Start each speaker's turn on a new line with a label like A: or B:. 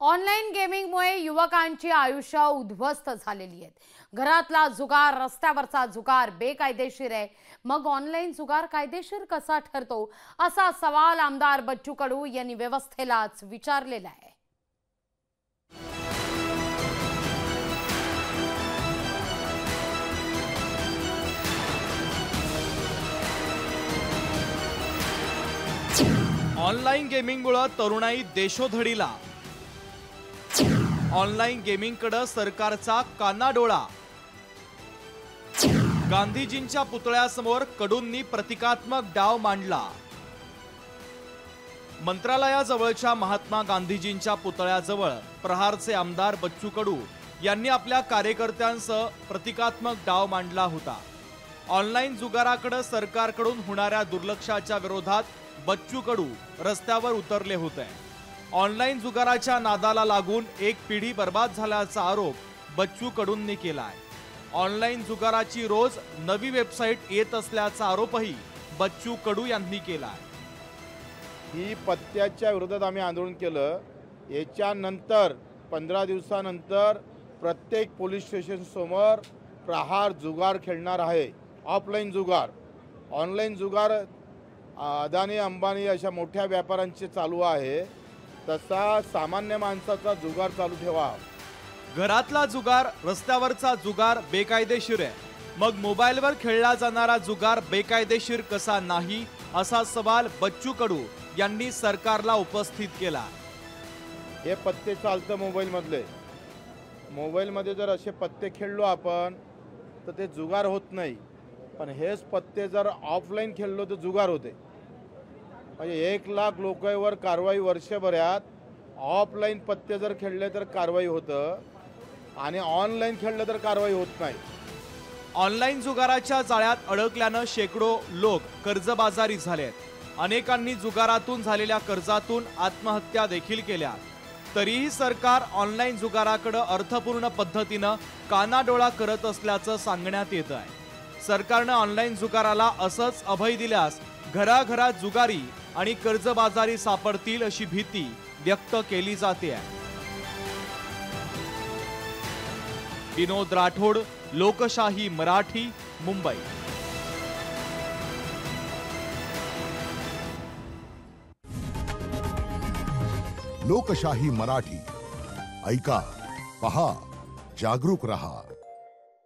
A: Online गेमिंगमुळे युवकांची आयुष्य उद्ध्वस्त झालेली आहेत। घरातला जुगार, रस्त्यावरचा जुगार बेकायदेशीर आहे। मग ऑनलाईन जुगार कायदेशीर कसा ठरतो, असा सवाल आमदार बच्चू कडू यांनी व्यवस्थेलाच विचारलेला आहे।
B: ऑनलाईन गेमिंगमुळे तरुणाई देशोधडीला। ऑनलाईन गेमिंगकडे सरकारचा कानाडोळा। गांधीजींच्या पुतळ्यासमोर कडूंनी प्रतिकात्मक डाव मांडला। मंत्रालयाजवळच्या महात्मा गांधीजींच्या पुतळ्याजवळ प्रहारचे आमदार बच्चू कडू यांनी आपल्या कार्यकर्त्यांसह प्रतिकात्मक डाव मांडला होता। ऑनलाईन जुगाराकडे सरकारकडून होणाऱ्या दुर्लक्षाच्या विरोधात बच्चू कडू रस्त्यावर उतरले होते। ऑनलाईन जुगाराच्या नादाला लागून एक पिढी बर्बाद झाल्याचा आरोप बच्चू कडूंनी केलाय। ऑनलाईन जुगाराची रोज नवी वेबसाईट येत असल्याचा आरोपही बच्चू कडू यांनी केलाय।
C: ही पत्त्याच्या विरोधात आम्ही आंदोलन केलं। याच्यानंतर 15 दिवसानंतर प्रत्येक पोलीस स्टेशन समोर प्रहार जुगार खेळणार आहे। ऑफलाईन जुगार, ऑनलाईन जुगार अदानी अंबानी अशा मोठ्या व्यापाऱ्यांचे चालू आहे, तसा सामान्य माणसाचा जुगार चालू ठेवा।
B: घरातला जुगार, रस्त्यावरचा जुगार बेकायदेशीर आहे। मग मोबाईलवर खेळला जाणारा जुगार बेकायदेशीर कसा नाही, असा सवाल बच्चू कडू यांनी सरकारला उपस्थित केला।
C: हे पत्ते चालतं मोबाईलमध्ये जर असे पत्ते खेळलो आपण तर ते जुगार होत नाही, पण हेच पत्ते जर ऑफलाईन खेळलो तर जुगार होते। म्हणजे 1 लाख लोकांवर कारवाई वर्षभरात। ऑफलाईन पत्ते जर खेळले तर कारवाई होतं आणि ऑनलाईन खेळलं तर कारवाई होत नाही।
B: ऑनलाईन जुगाराच्या जाळ्यात अडकल्यानं शेकडो लोक कर्जबाजारी झालेत। अनेकांनी जुगारातून झालेल्या कर्जातून आत्महत्या देखील केल्या। तरीही सरकार ऑनलाईन जुगाराकडे अर्थपूर्ण पद्धतीनं कानाडोळा करत असल्याचं सांगण्यात येत आहे। सरकारनं ऑनलाईन जुगाराला असंच अभय दिल्यास घराघरात जुगारी आणि कर्जबाजारी सापडतील अशी भीती व्यक्त केली जाते। विनोद राठोड, लोकशाही मराठी, मुंबई।
D: लोकशाही मराठी ऐका, पहा, जागरूक रहा।